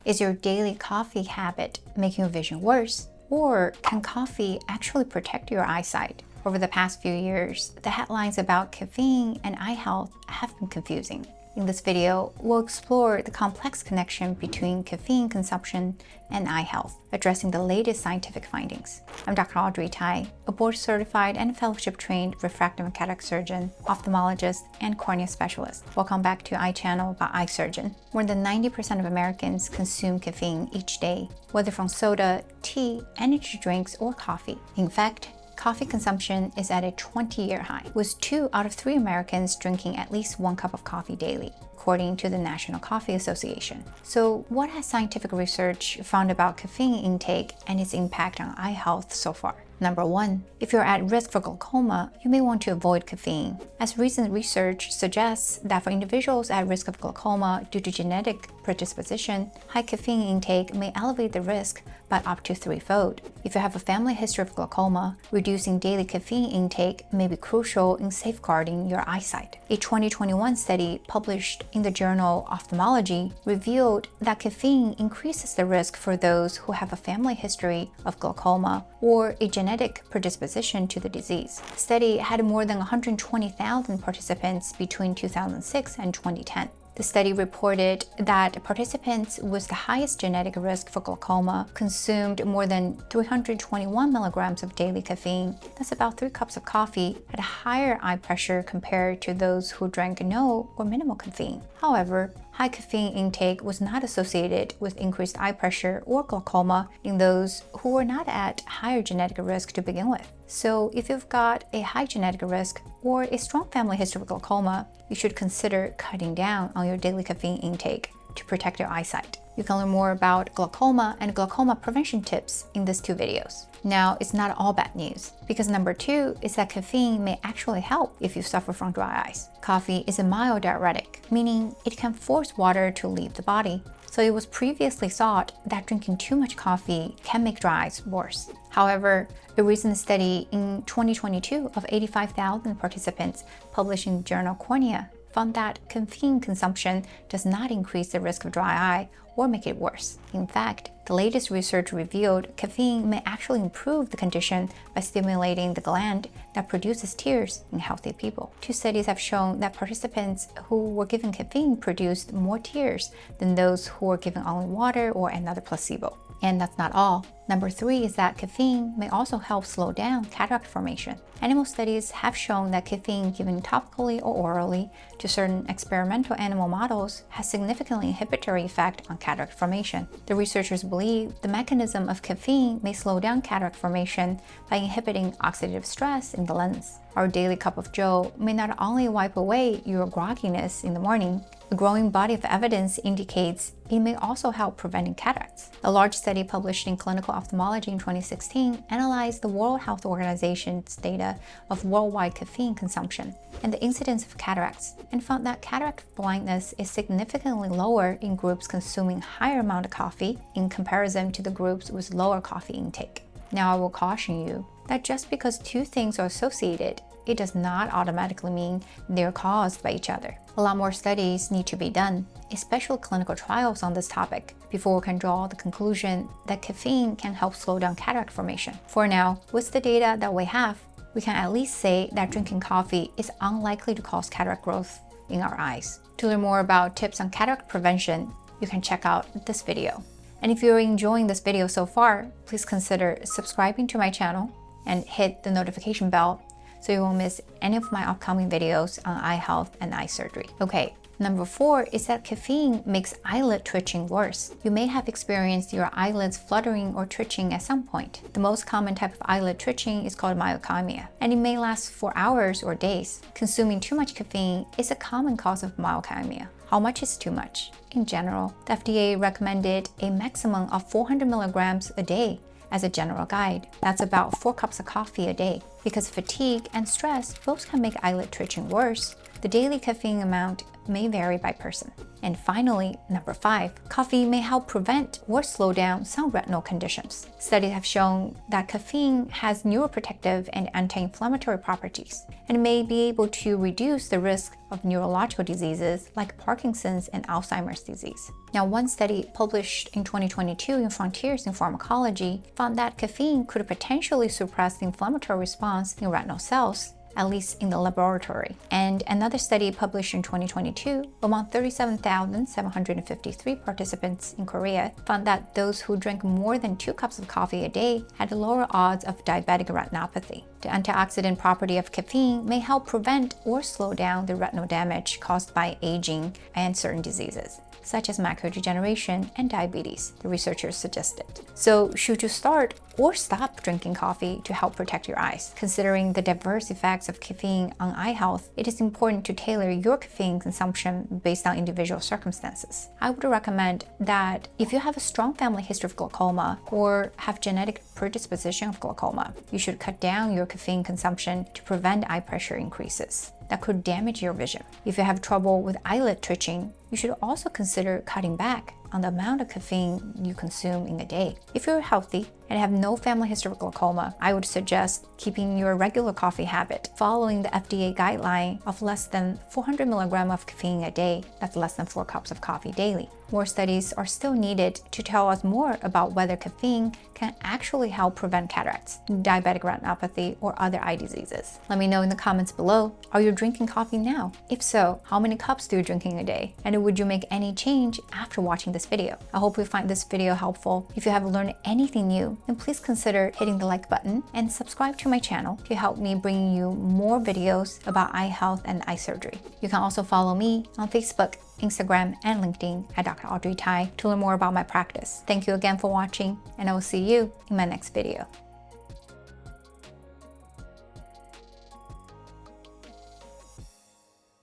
Is your daily coffee habit making your vision worse? Or can coffee actually protect your eyesight? Over the past few years, the headlines about caffeine and eye health have been confusing. In this video, we'll explore the complex connection between caffeine consumption and eye health, addressing the latest scientific findings. I'm Dr. Audrey Tai, a board-certified and fellowship-trained refractive and cataract surgeon, ophthalmologist, and cornea specialist. Welcome back to iChannel by iSurgeon. More than 90% of Americans consume caffeine each day, whether from soda, tea, energy drinks, or coffee. In fact, coffee consumption is at a 20-year high, with 2 out of 3 Americans drinking at least 1 cup of coffee daily, according to the National Coffee Association. So what has scientific research found about caffeine intake and its impact on eye health so far? Number 1, if you're at risk for glaucoma, you may want to avoid caffeine, as recent research suggests that for individuals at risk of glaucoma due to genetic predisposition, high caffeine intake may elevate the risk by up to 3-fold. If you have a family history of glaucoma, reducing daily caffeine intake may be crucial in safeguarding your eyesight. A 2021 study published in the journal Ophthalmology revealed that caffeine increases the risk for those who have a family history of glaucoma or a genetic predisposition to the disease. The study had more than 120,000 participants between 2006 and 2010. The study reported that participants with the highest genetic risk for glaucoma consumed more than 321 milligrams of daily caffeine. That's about 3 cups of coffee at a higher eye pressure compared to those who drank no or minimal caffeine. However, high caffeine intake was not associated with increased eye pressure or glaucoma in those who were not at higher genetic risk to begin with. So if you've got a high genetic risk or a strong family history of glaucoma, you should consider cutting down on your daily caffeine intake to protect your eyesight. You can learn more about glaucoma and glaucoma prevention tips in these 2 videos. Now, it's not all bad news, because number 2 is that caffeine may actually help if you suffer from dry eyes. Coffee is a mild diuretic, meaning it can force water to leave the body. So it was previously thought that drinking too much coffee can make dry eyes worse. However, a recent study in 2022 of 85,000 participants published in the journal Cornea found that caffeine consumption does not increase the risk of dry eye or make it worse. In fact, the latest research revealed caffeine may actually improve the condition by stimulating the gland that produces tears in healthy people. 2 studies have shown that participants who were given caffeine produced more tears than those who were given only water or another placebo. And that's not all. Number 3 is that caffeine may also help slow down cataract formation. Animal studies have shown that caffeine given topically or orally to certain experimental animal models has significantly inhibitory effect on cataract formation. The researchers believe the mechanism of caffeine may slow down cataract formation by inhibiting oxidative stress in the lens. Our daily cup of joe may not only wipe away your grogginess in the morning, a growing body of evidence indicates it may also help preventing cataracts. A large study published in Clinical Ophthalmology in 2016 analyzed the World Health Organization's data of worldwide caffeine consumption and the incidence of cataracts, and found that cataract blindness is significantly lower in groups consuming higher amount of coffee in comparison to the groups with lower coffee intake. Now, I will caution you that just because 2 things are associated, it does not automatically mean they're caused by each other. A lot more studies need to be done, especially clinical trials on this topic, before we can draw the conclusion that caffeine can help slow down cataract formation. For now, with the data that we have, we can at least say that drinking coffee is unlikely to cause cataract growth in our eyes. To learn more about tips on cataract prevention, you can check out this video. And if you're enjoying this video so far, please consider subscribing to my channel and hit the notification bell so you won't miss any of my upcoming videos on eye health and eye surgery. Okay, number 4 is that caffeine makes eyelid twitching worse. You may have experienced your eyelids fluttering or twitching at some point. The most common type of eyelid twitching is called myocymia, and it may last for hours or days. Consuming too much caffeine is a common cause of myocymia. How much is too much? In general, the FDA recommended a maximum of 400 milligrams a day as a general guide. That's about 4 cups of coffee a day. Because fatigue and stress both can make eyelid twitching worse, the daily caffeine amount may vary by person. And finally, number 5, coffee may help prevent or slow down some retinal conditions. Studies have shown that caffeine has neuroprotective and anti-inflammatory properties and may be able to reduce the risk of neurological diseases like Parkinson's and Alzheimer's disease. Now, one study published in 2022 in Frontiers in Pharmacology found that caffeine could potentially suppress the inflammatory response in retinal cells, at least in the laboratory. And another study published in 2022 among 37,753 participants in Korea found that those who drank more than 2 cups of coffee a day had lower odds of diabetic retinopathy. The antioxidant property of caffeine may help prevent or slow down the retinal damage caused by aging and certain diseases, such as macular degeneration and diabetes, the researchers suggested. So, should you start or stop drinking coffee to help protect your eyes? Considering the diverse effects of caffeine on eye health, it is important to tailor your caffeine consumption based on individual circumstances. I would recommend that if you have a strong family history of glaucoma or have genetic predisposition of glaucoma, you should cut down your caffeine consumption to prevent eye pressure increases that could damage your vision. If you have trouble with eyelid twitching, you should also consider cutting back on the amount of caffeine you consume in a day. If you're healthy and have no family history of glaucoma, I would suggest keeping your regular coffee habit, following the FDA guideline of less than 400 milligrams of caffeine a day. That's less than 4 cups of coffee daily. More studies are still needed to tell us more about whether caffeine can actually help prevent cataracts, diabetic retinopathy, or other eye diseases. Let me know in the comments below. Are you drinking coffee now? If so, how many cups do you drink in a day? And would you make any change after watching this video? I hope you find this video helpful. If you have learned anything new, then please consider hitting the like button and subscribe to my channel to help me bring you more videos about eye health and eye surgery. You can also follow me on Facebook, Instagram, and LinkedIn at Dr. Audrey Tai to learn more about my practice. Thank you again for watching, and I will see you in my next video.